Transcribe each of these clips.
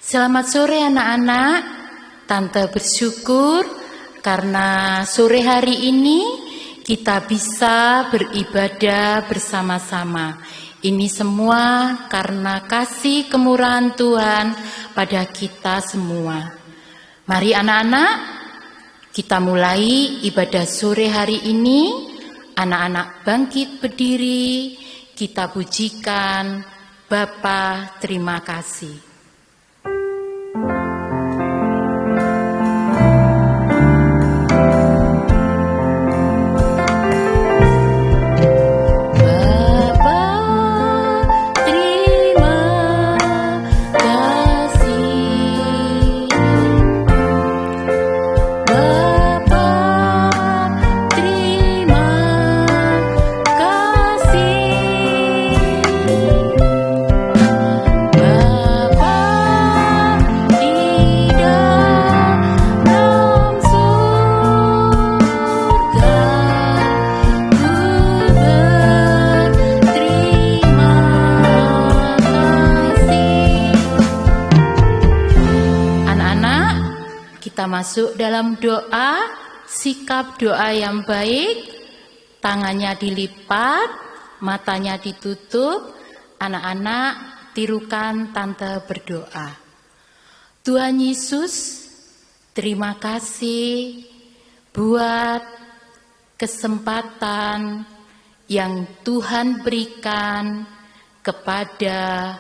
Selamat sore anak-anak. Tante bersyukur karena sore hari ini kita bisa beribadah bersama-sama. Ini semua karena kasih kemurahan Tuhan pada kita semua. Mari anak-anak, kita mulai ibadah sore hari ini. Anak-anak bangkit berdiri, kita pujikan Bapa, terima kasih. Masuk dalam doa, sikap doa yang baik, tangannya dilipat, matanya ditutup. Anak-anak, tirukan tante berdoa. Tuhan Yesus, terima kasih buat kesempatan yang Tuhan berikan kepada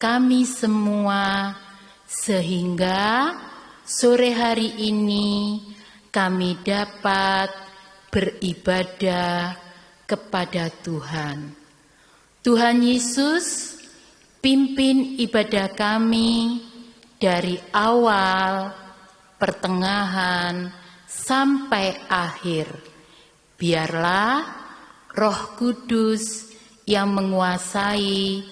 kami semua, sehingga sore hari ini kami dapat beribadah kepada Tuhan. Tuhan Yesus, pimpin ibadah kami dari awal, pertengahan, sampai akhir. Biarlah Roh Kudus yang menguasai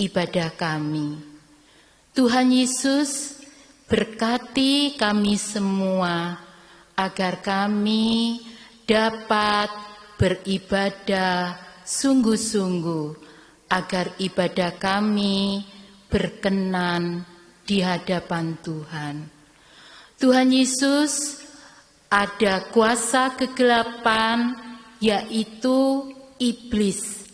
ibadah kami. Tuhan Yesus, berkati kami semua agar kami dapat beribadah sungguh-sungguh, agar ibadah kami berkenan di hadapan Tuhan. Tuhan Yesus, ada kuasa kegelapan, yaitu iblis,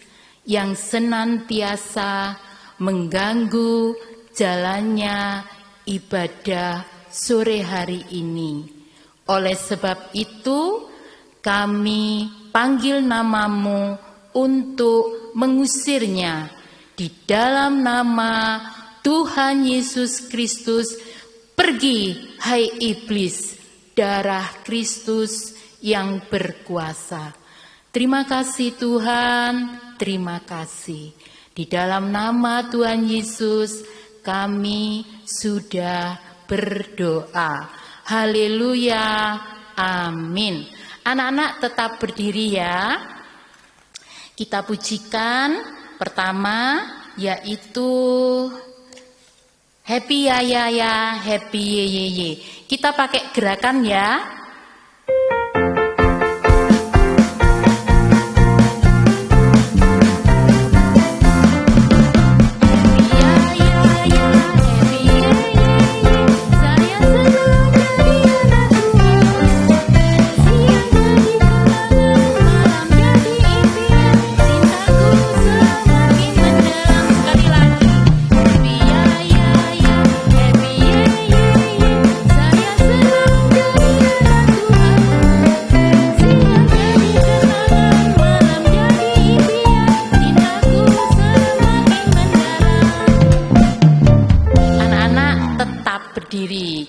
yang senantiasa mengganggu jalannya ibadah sore hari ini. Oleh sebab itu, kami panggil namamu untuk mengusirnya. Di dalam nama Tuhan Yesus Kristus, pergi hai iblis, darah Kristus yang berkuasa. Terima kasih Tuhan, terima kasih. Di dalam nama Tuhan Yesus, kami sudah berdoa. Haleluya, amin. Anak-anak tetap berdiri ya. Kita pujikan pertama yaitu Happy ya ya ya, happy ye ye ye. Kita pakai gerakan ya.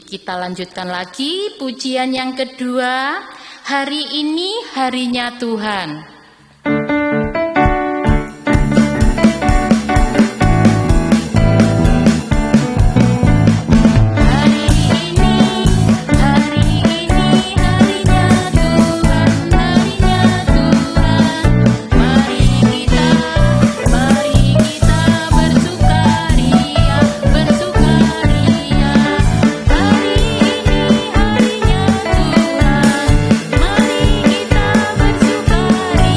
Kita lanjutkan lagi pujian yang kedua. Hari ini harinya Tuhan. Mari kita bersukaria.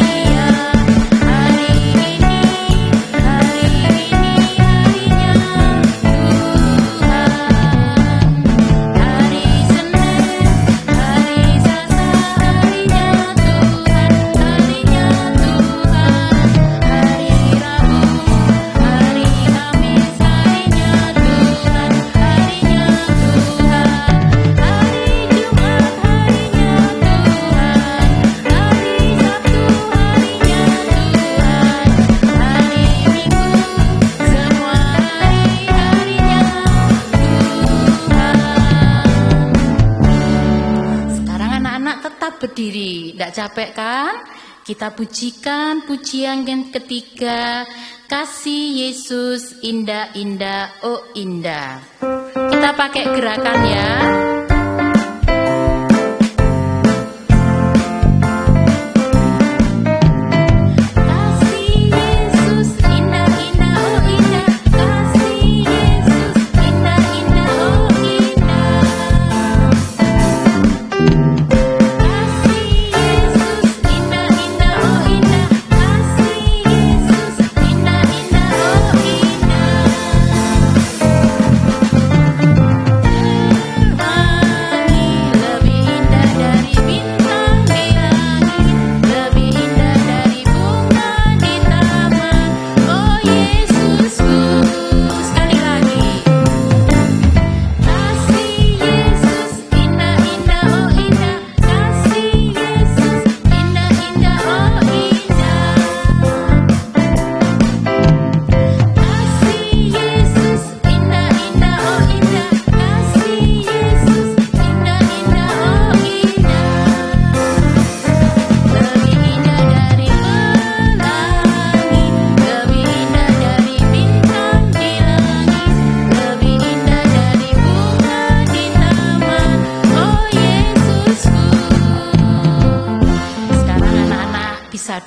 Tidak capek kan? Kita pujikan pujian yang ketiga, kasih Yesus indah-indah, oh indah. Kita pakai gerakan ya.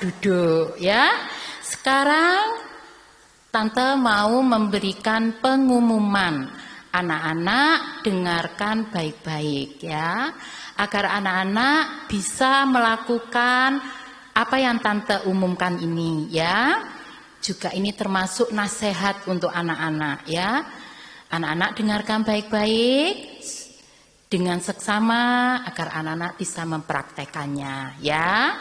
Duduk ya. Sekarang Tante mau memberikan pengumuman. Anak-anak dengarkan baik-baik ya, agar anak-anak bisa melakukan apa yang Tante umumkan ini ya. Juga ini termasuk nasihat untuk anak-anak ya. Anak-anak dengarkan baik-baik dengan seksama agar anak-anak bisa mempraktekannya ya.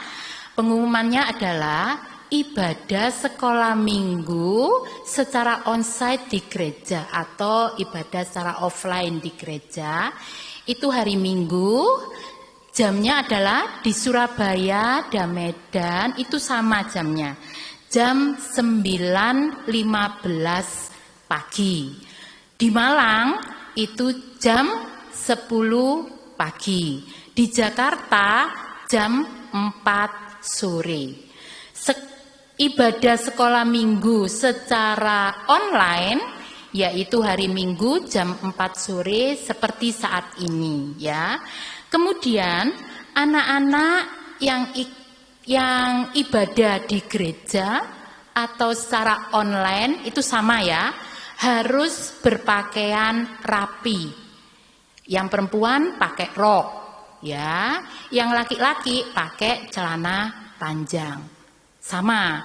Pengumumannya adalah ibadah sekolah minggu secara onsite di gereja atau ibadah secara offline di gereja. Itu hari Minggu, jamnya adalah di Surabaya dan Medan itu sama jamnya. Jam 9.15 pagi. Di Malang itu jam 10 pagi. Di Jakarta jam 4 sore. Ibadah sekolah minggu secara online yaitu hari Minggu jam 4 sore seperti saat ini ya. Kemudian anak-anak yang ibadah di gereja atau secara online itu sama ya, harus berpakaian rapi. Yang perempuan pakai rok ya, yang laki-laki pakai celana panjang. Sama,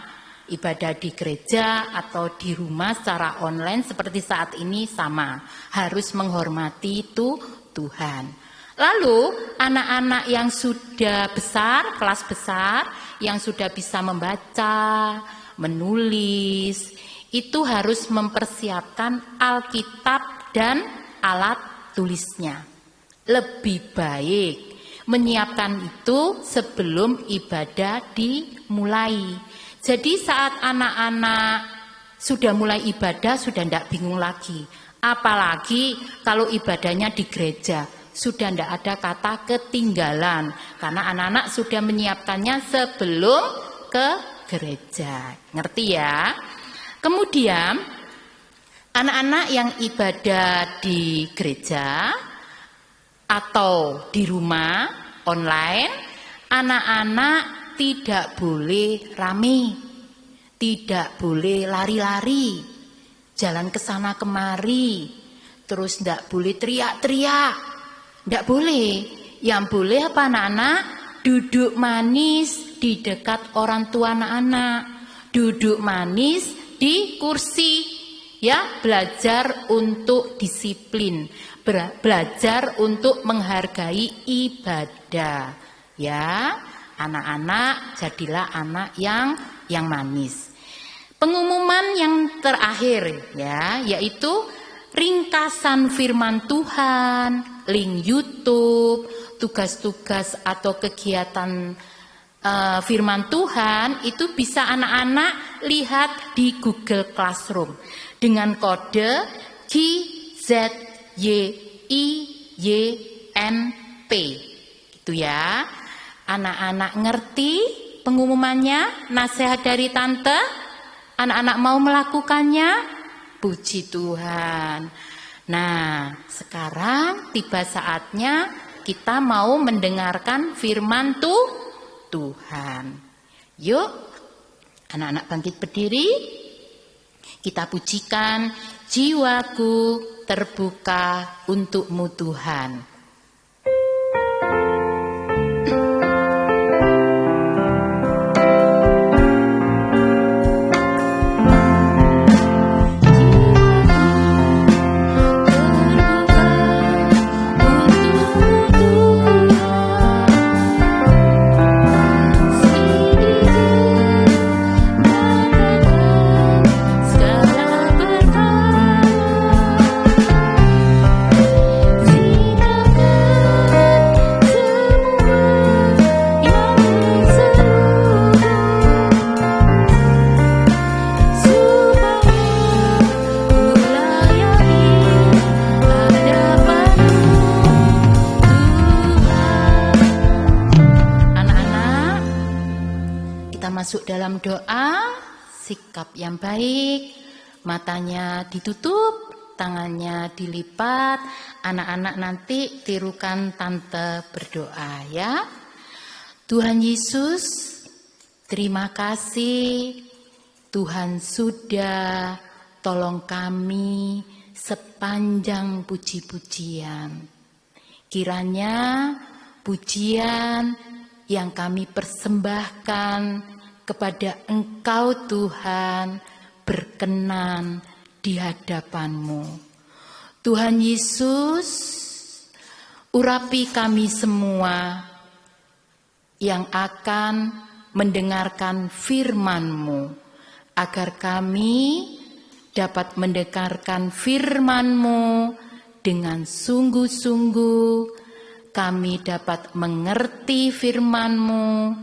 ibadah di gereja atau di rumah secara online seperti saat ini sama, harus menghormati itu Tuhan. Lalu anak-anak yang sudah besar, kelas besar, yang sudah bisa membaca, menulis, itu harus mempersiapkan Alkitab dan alat tulisnya. Lebih baik menyiapkan itu sebelum ibadah dimulai. Jadi saat anak-anak sudah mulai ibadah sudah tidak bingung lagi. Apalagi kalau ibadahnya di gereja, sudah tidak ada kata ketinggalan. Karena anak-anak sudah menyiapkannya sebelum ke gereja. Ngerti ya? Kemudian anak-anak yang ibadah di gereja atau di rumah online, anak-anak tidak boleh rame, tidak boleh lari-lari, jalan ke sana kemari, terus tidak boleh teriak-teriak, tidak boleh. Yang boleh apa anak-anak? Duduk manis di dekat orang tua anak-anak, duduk manis di kursi, ya, belajar untuk disiplin, belajar untuk menghargai ibadah, ya. Anak-anak jadilah anak yang manis. Pengumuman yang terakhir ya, yaitu ringkasan firman Tuhan, link YouTube, tugas-tugas atau kegiatan firman Tuhan itu bisa anak-anak lihat di Google Classroom dengan kode GZYIYNP gitu ya. Anak-anak ngerti pengumumannya, nasihat dari tante? Anak-anak mau melakukannya? Puji Tuhan. Nah, sekarang tiba saatnya kita mau mendengarkan firman Tuhan. Yuk, anak-anak bangkit berdiri. Kita pujikan, jiwaku terbuka untuk-Mu Tuhan. Masuk dalam doa, sikap yang baik, matanya ditutup, tangannya dilipat. Anak-anak nanti tirukan tante berdoa ya. Tuhan Yesus, terima kasih Tuhan sudah tolong kami sepanjang puji-pujian. Kiranya pujian yang kami persembahkan kepada Engkau Tuhan berkenan di hadapan-Mu. Tuhan Yesus, urapi kami semua yang akan mendengarkan firman-Mu, agar kami dapat mendengarkan firman-Mu dengan sungguh-sungguh, kami dapat mengerti firman-Mu,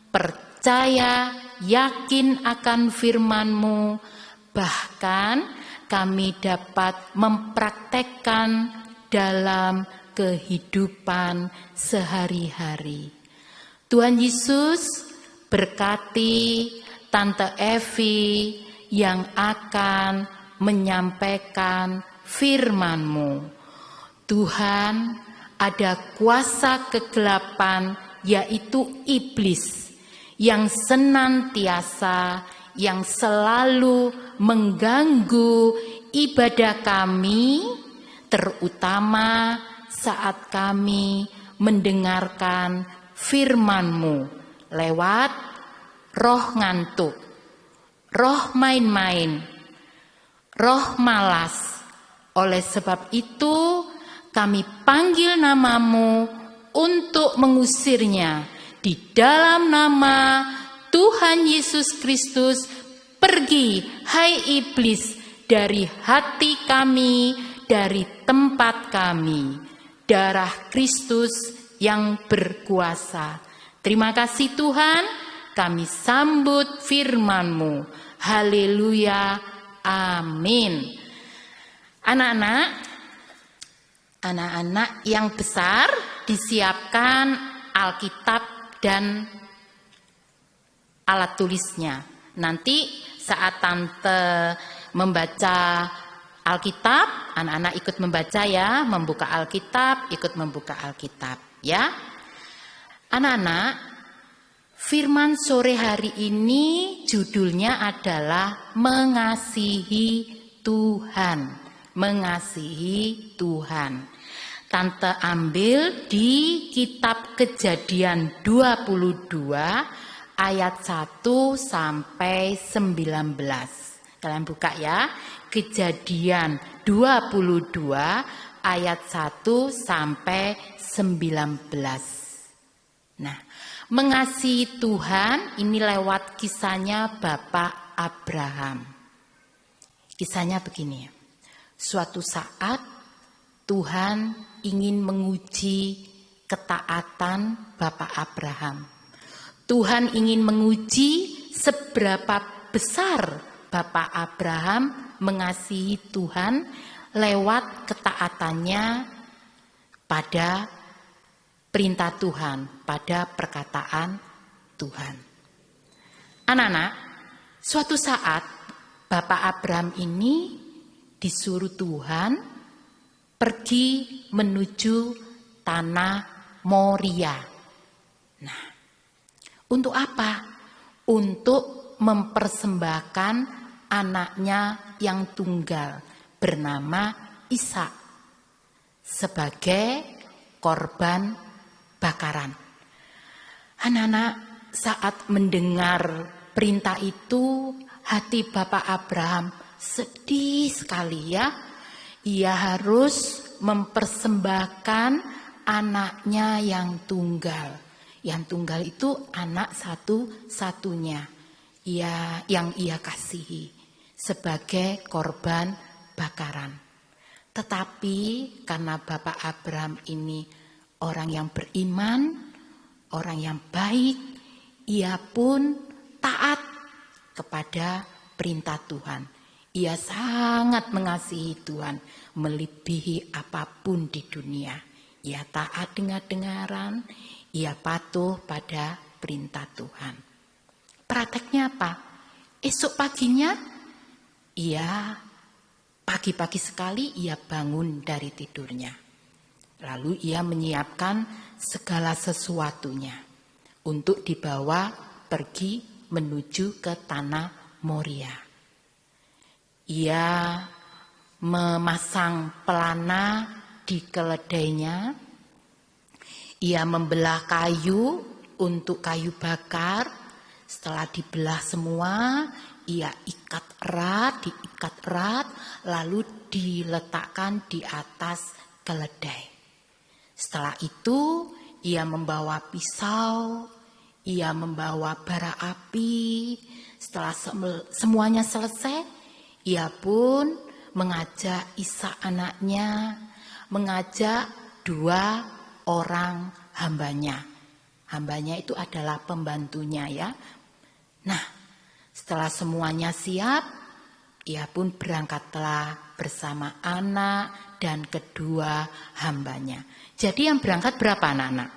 percaya, yakin akan firman-Mu, bahkan kami dapat mempraktekkan dalam kehidupan sehari-hari. Tuhan Yesus, berkati Tante Evi yang akan menyampaikan firman-Mu. Tuhan, ada kuasa kegelapan, yaitu iblis, yang senantiasa, yang selalu mengganggu ibadah kami, terutama saat kami mendengarkan firman-Mu lewat roh ngantuk, roh main-main, roh malas. Oleh sebab itu, kami panggil nama-Mu untuk mengusirnya. Di dalam nama Tuhan Yesus Kristus, pergi, hai iblis, dari hati kami, dari tempat kami. Darah Kristus yang berkuasa. Terima kasih Tuhan, kami sambut firman-Mu. Haleluya, amin. Anak-anak yang besar, disiapkan Alkitab dan alat tulisnya. Nanti saat tante membaca Alkitab, anak-anak ikut membaca ya, membuka Alkitab, ikut membuka Alkitab ya. Anak-anak, firman sore hari ini judulnya adalah mengasihi Tuhan. Mengasihi Tuhan. Tante ambil di kitab Kejadian 22 ayat 1 sampai 19. Kalian buka ya. Kejadian 22 ayat 1 sampai 19. Nah, mengasihi Tuhan ini lewat kisahnya Bapak Abraham. Kisahnya begini. Suatu saat Tuhan ingin menguji ketaatan Bapak Abraham. Tuhan ingin menguji seberapa besar Bapak Abraham mengasihi Tuhan lewat ketaatannya pada perintah Tuhan, pada perkataan Tuhan. Anak-anak, suatu saat Bapak Abraham ini disuruh Tuhan pergi menuju tanah Moria. Nah, untuk apa? Untuk mempersembahkan anaknya yang tunggal bernama Ishak sebagai korban bakaran. Anak-anak, saat mendengar perintah itu, hati Bapak Abraham sedih sekali ya. Ia harus mempersembahkan anaknya yang tunggal. Yang tunggal itu anak satu-satunya yang ia kasihi sebagai korban bakaran. Tetapi karena Bapak Abraham ini orang yang beriman, orang yang baik, ia pun taat kepada perintah Tuhan. Ia sangat mengasihi Tuhan, melebihi apapun di dunia. Ia taat dengar-dengaran, ia patuh pada perintah Tuhan. Prakteknya apa? Esok paginya, pagi-pagi sekali ia bangun dari tidurnya. Lalu ia menyiapkan segala sesuatunya untuk dibawa pergi menuju ke tanah Moria. Ia memasang pelana di keledainya. Ia membelah kayu untuk kayu bakar. Setelah dibelah semua, ia diikat erat, lalu diletakkan di atas keledai. Setelah itu, ia membawa pisau, ia membawa bara api. Setelah semuanya selesai, ia pun mengajak Ishak anaknya, mengajak 2 orang hambanya. Hambanya itu adalah pembantunya ya. Nah, setelah semuanya siap, ia pun berangkatlah bersama anak dan kedua hambanya. Jadi yang berangkat berapa anak-anak?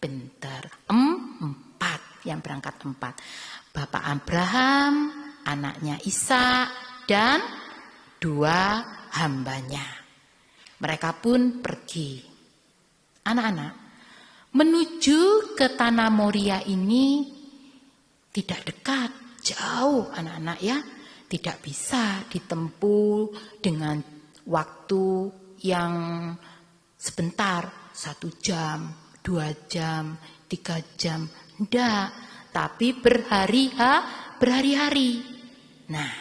Bentar, 4. Yang berangkat 4. Bapak Abraham, anaknya Ishak, dan 2 hambanya. Mereka pun pergi. Anak-anak, menuju ke tanah Moria ini tidak dekat, jauh anak-anak ya. Tidak bisa ditempuh dengan waktu yang sebentar, 1 jam, 2 jam, 3 jam. Tidak, tapi berhari-hari. Nah,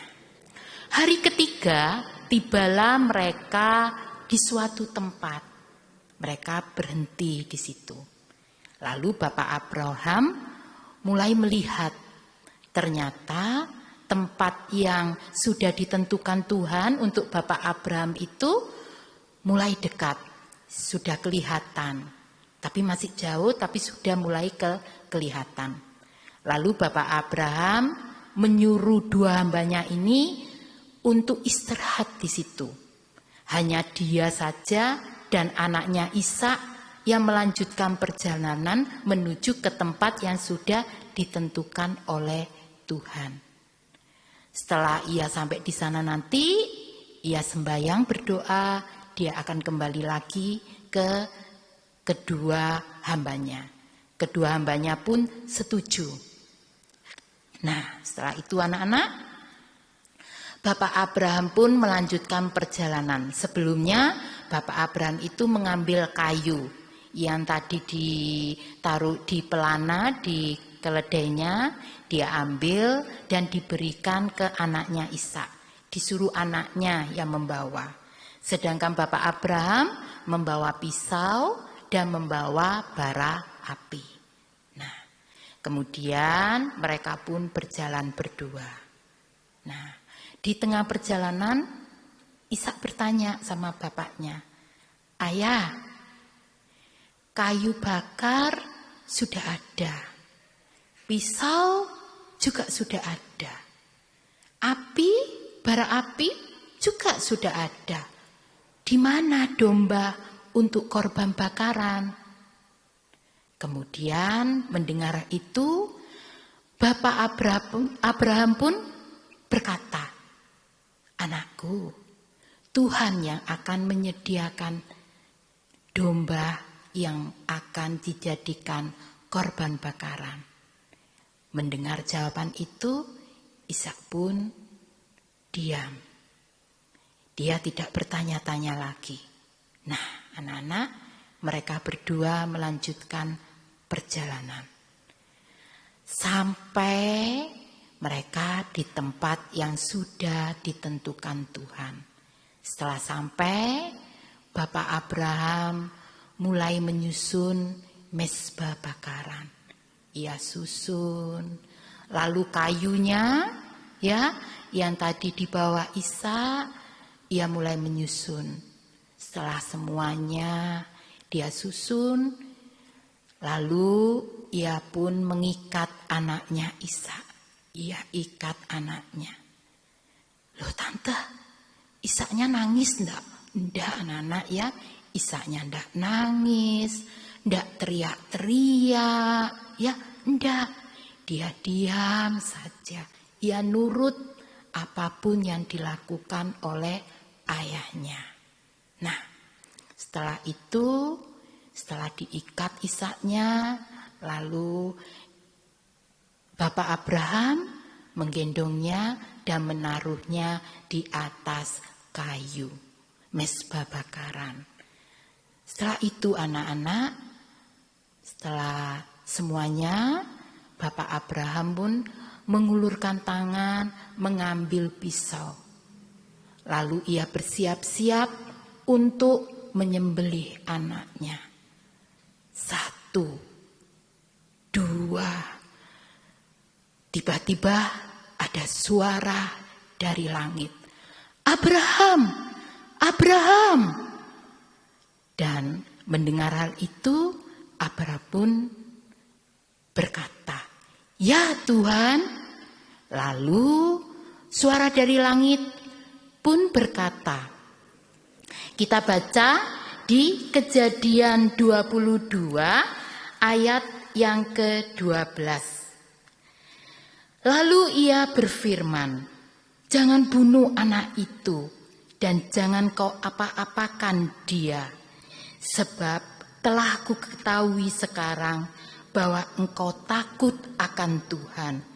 hari ketiga tibalah mereka di suatu tempat. Mereka berhenti di situ. Lalu Bapak Abraham mulai melihat, ternyata tempat yang sudah ditentukan Tuhan untuk Bapak Abraham itu mulai dekat, sudah kelihatan. Tapi masih jauh, tapi sudah mulai kelihatan. Lalu Bapak Abraham menyuruh 2 hambanya ini untuk istirahat di situ. Hanya dia saja dan anaknya Ishak yang melanjutkan perjalanan menuju ke tempat yang sudah ditentukan oleh Tuhan. Setelah ia sampai di sana nanti, ia sembahyang berdoa, dia akan kembali lagi ke kedua hambanya. Kedua hambanya pun setuju. Nah, setelah itu anak-anak, Bapak Abraham pun melanjutkan perjalanan. Sebelumnya Bapak Abraham itu mengambil kayu yang tadi ditaruh di pelana di keledainya, dia ambil dan diberikan ke anaknya Ishak. Disuruh anaknya yang membawa. Sedangkan Bapak Abraham membawa pisau dan membawa bara api. Nah, kemudian mereka pun berjalan berdua. Nah, di tengah perjalanan, Ishak bertanya sama bapaknya, "Ayah, kayu bakar sudah ada, pisau juga sudah ada, api, bara api juga sudah ada. Di mana domba untuk korban bakaran?" Kemudian mendengar itu, Bapak Abraham pun berkata, "Anakku, Tuhan yang akan menyediakan domba yang akan dijadikan korban bakaran." Mendengar jawaban itu, Ishak pun diam. Dia tidak bertanya-tanya lagi. Nah, anak-anak, mereka berdua melanjutkan perjalanan. Sampai mereka di tempat yang sudah ditentukan Tuhan. Setelah sampai, Bapak Abraham mulai menyusun mezbah bakaran. Ia susun, lalu kayunya ya yang tadi dibawa Ishak, ia mulai menyusun. Setelah semuanya dia susun, lalu ia pun mengikat anaknya Ishak. Ia ikat anaknya. Loh tante, Ishaknya nangis enggak? Enggak anak-anak ya, Ishaknya enggak nangis, enggak teriak-teriak, ya enggak. Dia diam saja. Ia nurut apapun yang dilakukan oleh ayahnya. Nah, setelah itu, setelah diikat Ishaknya, lalu Bapak Abraham menggendongnya dan menaruhnya di atas kayu, mezbah bakaran. Setelah itu anak-anak, setelah semuanya, Bapak Abraham pun mengulurkan tangan, mengambil pisau. Lalu ia bersiap-siap untuk menyembelih anaknya. 1, 2, tiba-tiba ada suara dari langit. Abraham, Abraham. Dan mendengar hal itu, Abraham pun berkata, "Ya Tuhan." Lalu suara dari langit pun berkata, kita baca di Kejadian 22 ayat yang ke-12. Lalu ia berfirman, "Jangan bunuh anak itu dan jangan kau apa-apakan dia. Sebab telah ku ketahui sekarang bahwa engkau takut akan Tuhan.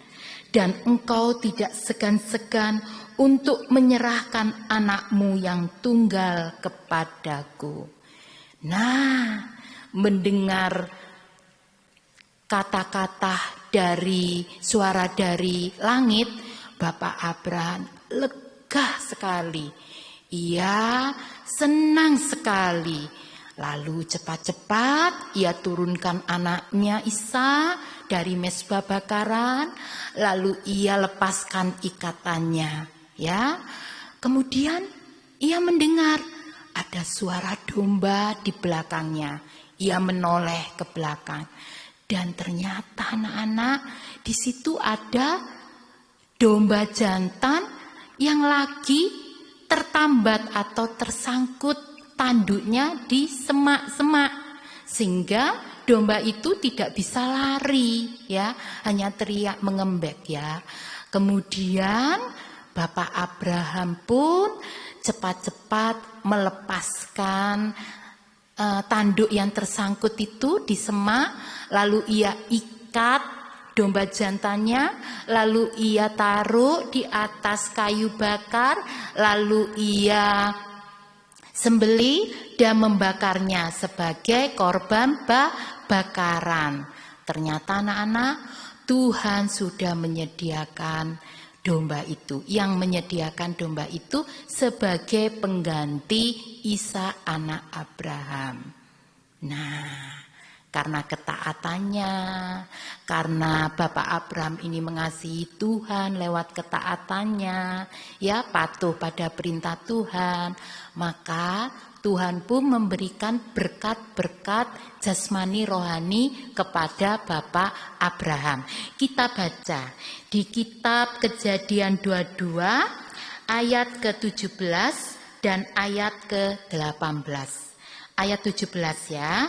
Dan engkau tidak segan-segan untuk menyerahkan anakmu yang tunggal kepadaku." Nah, mendengar kata-kata dari suara dari langit, Bapak Abraham lega sekali. Ia senang sekali. Lalu cepat-cepat ia turunkan anaknya Ishak dari mezbah bakaran, lalu ia lepaskan ikatannya, ya. Kemudian ia mendengar ada suara domba di belakangnya. Ia menoleh ke belakang. Dan ternyata anak-anak, di situ ada domba jantan yang lagi tertambat atau tersangkut tanduknya di semak-semak, sehingga domba itu tidak bisa lari, ya, hanya teriak mengembek, ya. Kemudian Bapak Abraham pun cepat-cepat melepaskan tanduk yang tersangkut itu di semak, lalu ia ikat domba jantannya, lalu ia taruh di atas kayu bakar, lalu ia sembelih dan membakarnya sebagai korban bakaran. Ternyata anak-anak, Tuhan sudah menyediakan domba itu, yang menyediakan domba itu sebagai pengganti Ishak anak Abraham. Nah, karena ketaatannya, karena Bapak Abraham ini mengasihi Tuhan lewat ketaatannya, ya, patuh pada perintah Tuhan, maka Tuhan pun memberikan berkat-berkat jasmani rohani kepada Bapak Abraham. Kita baca di kitab Kejadian 22 ayat ke-17 dan ayat ke-18. Ayat 17 ya.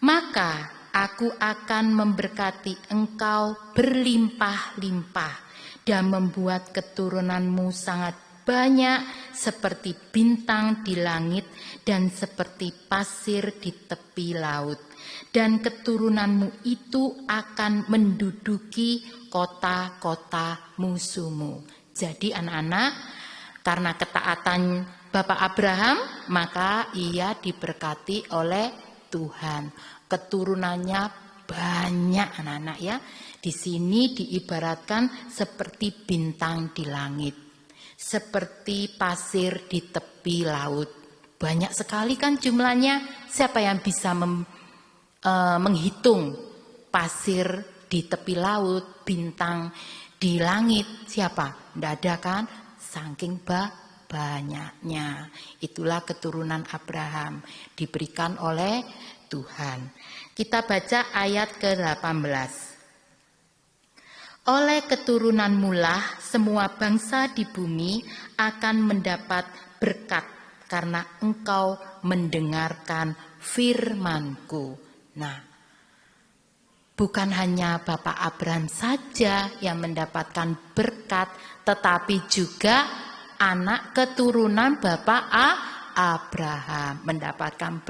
Maka Aku akan memberkati engkau berlimpah-limpah dan membuat keturunanmu sangat banyak seperti bintang di langit dan seperti pasir di tepi laut. Dan keturunanmu itu akan menduduki kota-kota musuhmu. Jadi anak-anak, karena ketaatan Bapak Abraham, maka ia diberkati oleh Tuhan. Keturunannya banyak anak-anak ya. Di sini diibaratkan seperti bintang di langit, seperti pasir di tepi laut. Banyak sekali kan jumlahnya. Siapa yang bisa menghitung pasir di tepi laut, bintang di langit? Siapa? Tidak ada kan? Saking banyaknya. Itulah keturunan Abraham diberikan oleh Tuhan. Kita baca ayat ke-18. Oleh keturunanmu lah semua bangsa di bumi akan mendapat berkat karena engkau mendengarkan firman-Ku. Nah, bukan hanya Bapak Abraham saja yang mendapatkan berkat, tetapi juga anak keturunan Bapak Abraham mendapatkan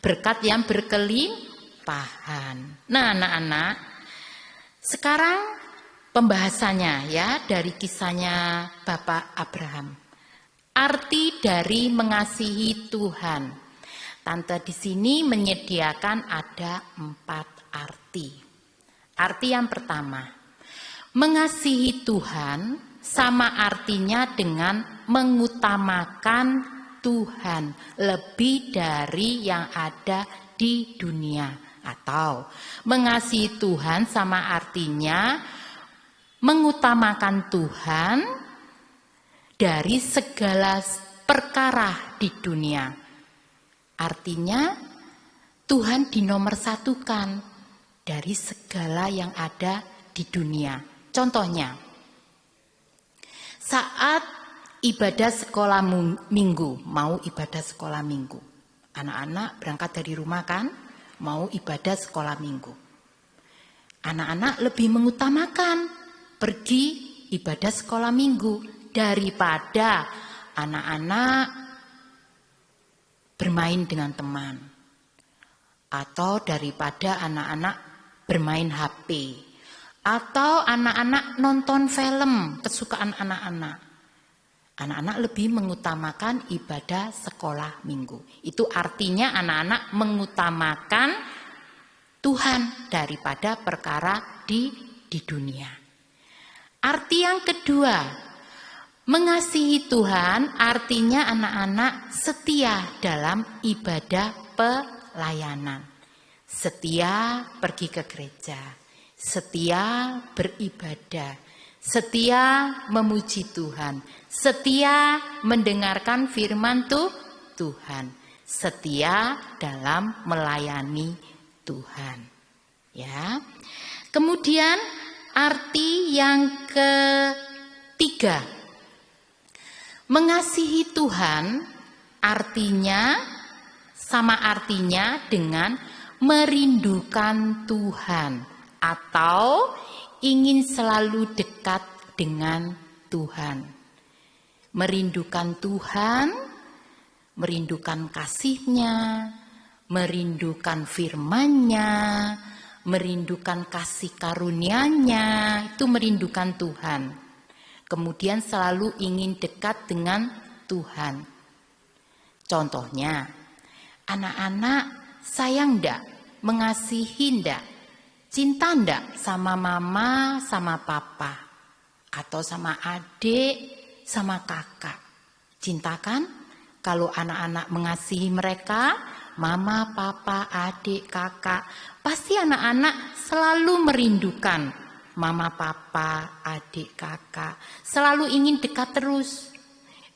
berkat yang berkelimpahan. Nah, anak-anak, sekarang pembahasannya ya dari kisahnya Bapak Abraham. Arti dari mengasihi Tuhan. Tante di sini menyediakan ada 4 arti. Arti yang pertama, mengasihi Tuhan sama artinya dengan mengutamakan Tuhan lebih dari yang ada di dunia. Atau mengasihi Tuhan sama artinya mengutamakan Tuhan dari segala perkara di dunia. Artinya Tuhan dinomorsatukan dari segala yang ada di dunia. Contohnya, saat ibadah sekolah minggu, mau ibadah sekolah minggu. Anak-anak berangkat dari rumah kan, mau ibadah sekolah minggu. Anak-anak lebih mengutamakan pergi ibadah sekolah minggu daripada anak-anak bermain dengan teman, atau daripada anak-anak bermain HP, atau anak-anak nonton film kesukaan anak-anak. Anak-anak lebih mengutamakan ibadah sekolah minggu. Itu artinya anak-anak mengutamakan Tuhan daripada perkara di dunia. Arti yang kedua, mengasihi Tuhan artinya anak-anak setia dalam ibadah pelayanan. Setia pergi ke gereja, setia beribadah, setia memuji Tuhan, setia mendengarkan firman Tuhan, setia dalam melayani Tuhan. Ya. Kemudian arti yang ketiga, mengasihi Tuhan artinya sama artinya dengan merindukan Tuhan atau ingin selalu dekat dengan Tuhan. Merindukan Tuhan, merindukan kasih-Nya, merindukan firman-Nya, merindukan kasih karunia-Nya, itu merindukan Tuhan. Kemudian selalu ingin dekat dengan Tuhan. Contohnya, anak-anak sayang ndak, mengasihi ndak, cinta ndak sama mama, sama papa, atau sama adik, sama kakak. Cinta kan? Kalau anak-anak mengasihi mereka, mama, papa, adik, kakak, pasti anak-anak selalu merindukan mama, papa, adik, kakak. Selalu ingin dekat terus.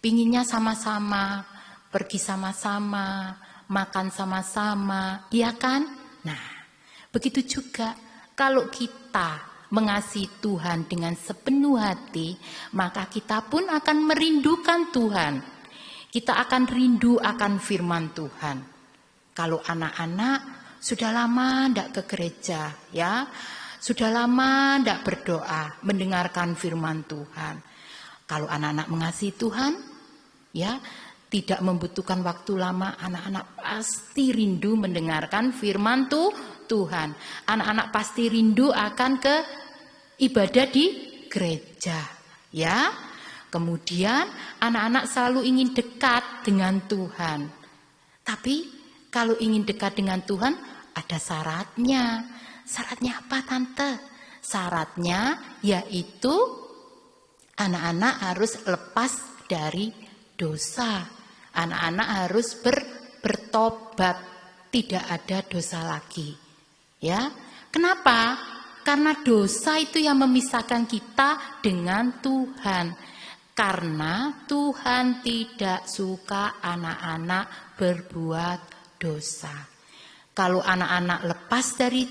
Pinginnya sama-sama, pergi sama-sama, makan sama-sama, iya kan? Nah, begitu juga kalau kita mengasihi Tuhan dengan sepenuh hati, maka kita pun akan merindukan Tuhan. Kita akan rindu akan firman Tuhan. Kalau anak-anak sudah lama ndak ke gereja, ya. Sudah lama ndak berdoa, mendengarkan firman Tuhan. Kalau anak-anak mengasihi Tuhan, ya, tidak membutuhkan waktu lama, anak-anak pasti rindu mendengarkan firman Tuhan. Anak-anak pasti rindu akan ke ibadah di gereja, ya. Kemudian anak-anak selalu ingin dekat dengan Tuhan. Tapi kalau ingin dekat dengan Tuhan ada syaratnya. Syaratnya apa, Tante? Syaratnya yaitu anak-anak harus lepas dari dosa. Anak-anak harus bertobat, tidak ada dosa lagi. Ya. Kenapa? Karena dosa itu yang memisahkan kita dengan Tuhan. Karena Tuhan tidak suka anak-anak berbuat dosa. Kalau anak-anak lepas dari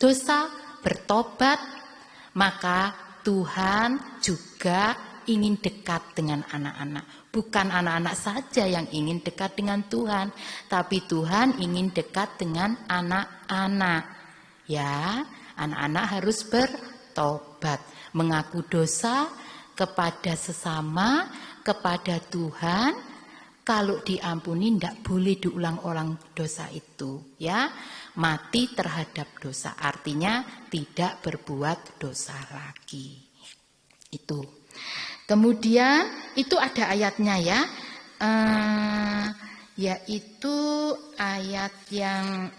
dosa, bertobat, maka Tuhan juga ingin dekat dengan anak-anak. Bukan anak-anak saja yang ingin dekat dengan Tuhan, tapi Tuhan ingin dekat dengan anak-anak. Ya, anak-anak harus bertobat, mengaku dosa kepada sesama, kepada Tuhan. Kalau diampuni tidak boleh diulang-ulang dosa itu, ya. Mati terhadap dosa, artinya tidak berbuat dosa lagi. Itu. Kemudian itu ada ayatnya, ya. Yaitu ayat yang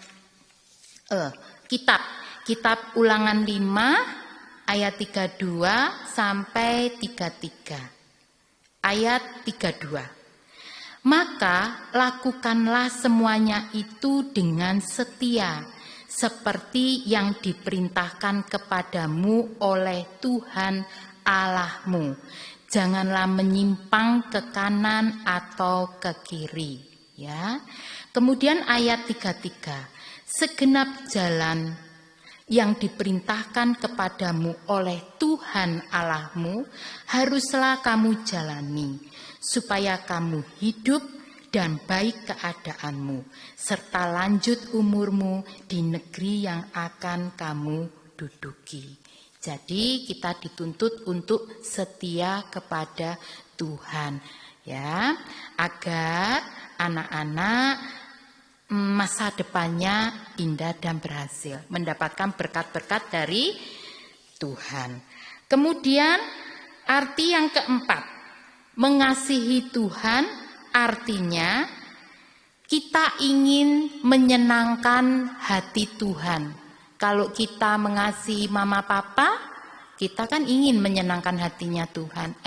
kitab Ulangan 5 ayat 32 sampai 33. Ayat 32. Maka lakukanlah semuanya itu dengan setia, seperti yang diperintahkan kepadamu oleh Tuhan Allahmu. Janganlah menyimpang ke kanan atau ke kiri. Ya. Kemudian ayat 33. Segenap jalan yang diperintahkan kepadamu oleh Tuhan Allahmu haruslah kamu jalani, supaya kamu hidup dan baik keadaanmu, serta lanjut umurmu di negeri yang akan kamu duduki. Jadi kita dituntut untuk setia kepada Tuhan, ya, agar anak-anak masa depannya indah dan berhasil, mendapatkan berkat-berkat dari Tuhan. Kemudian arti yang keempat, mengasihi Tuhan artinya kita ingin menyenangkan hati Tuhan. Kalau kita mengasihi mama papa, kita kan ingin menyenangkan hatinya Tuhan,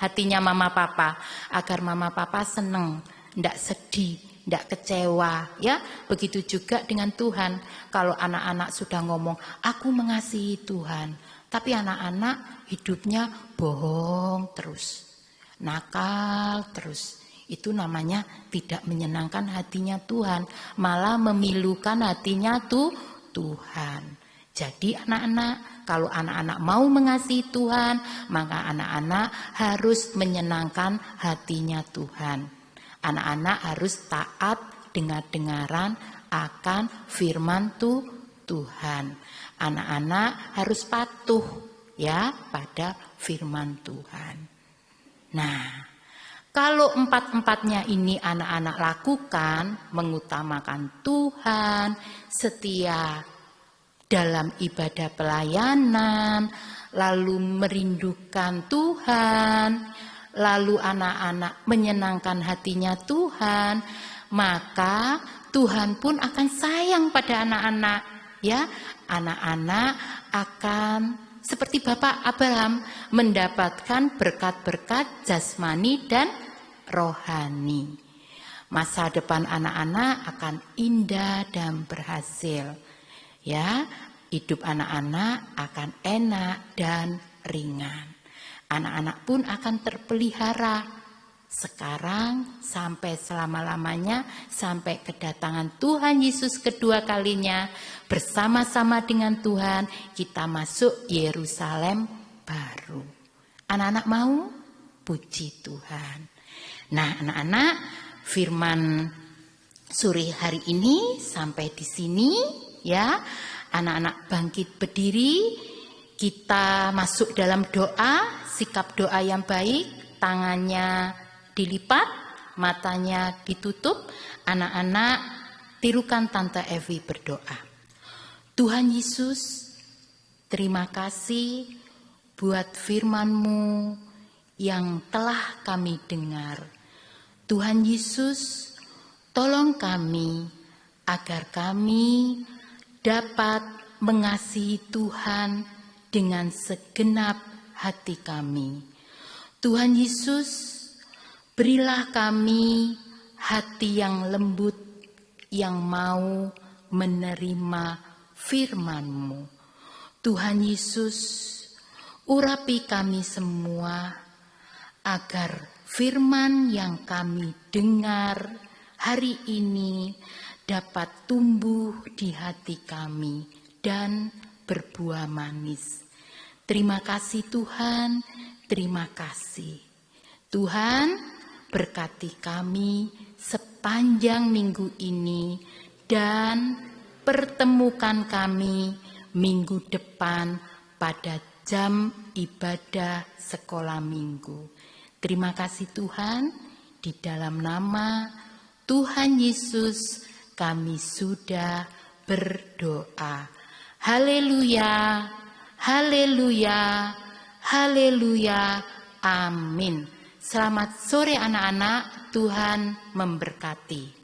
hatinya mama papa, agar mama papa senang, tidak sedih, tidak kecewa, ya. Begitu juga dengan Tuhan. Kalau anak-anak sudah ngomong, aku mengasihi Tuhan, tapi anak-anak hidupnya bohong terus, nakal terus, itu namanya tidak menyenangkan hatinya Tuhan, malah memilukan hatinya Tuhan. Jadi anak-anak, kalau anak-anak mau mengasihi Tuhan, maka anak-anak harus menyenangkan hatinya Tuhan. Anak-anak harus taat dengar-dengaran akan firman Tuhan. Anak-anak harus patuh, ya, pada firman Tuhan. Nah, kalau empat-empatnya ini anak-anak lakukan, mengutamakan Tuhan, setia dalam ibadah pelayanan, lalu merindukan Tuhan, lalu anak-anak menyenangkan hatinya Tuhan, maka Tuhan pun akan sayang pada anak-anak, ya. Anak-anak akan seperti Bapak Abraham mendapatkan berkat-berkat jasmani dan rohani. Masa depan anak-anak akan indah dan berhasil. Ya, hidup anak-anak akan enak dan ringan. Anak-anak pun akan terpelihara sekarang sampai selama-lamanya, sampai kedatangan Tuhan Yesus kedua kalinya. Bersama-sama dengan Tuhan kita masuk Yerusalem baru. Anak-anak mau? Puji Tuhan. Nah, anak-anak, firman sore hari ini sampai di sini ya. Anak-anak bangkit berdiri, kita masuk dalam doa, sikap doa yang baik, tangannya dilipat, matanya ditutup. Anak-anak, tirukan Tante Evi berdoa. Tuhan Yesus, terima kasih buat firman-Mu yang telah kami dengar. Tuhan Yesus, tolong kami agar kami dapat mengasihi Tuhan dengan segenap hati kami. Tuhan Yesus, berilah kami hati yang lembut, yang mau menerima firman-Mu. Tuhan Yesus, urapi kami semua agar firman yang kami dengar hari ini dapat tumbuh di hati kami dan berbuah manis. Terima kasih Tuhan, terima kasih. Tuhan, berkati kami sepanjang minggu ini dan pertemukan kami minggu depan pada jam ibadah sekolah minggu. Terima kasih Tuhan, di dalam nama Tuhan Yesus kami sudah berdoa. Haleluya, haleluya, haleluya, amin. Selamat sore anak-anak, Tuhan memberkati.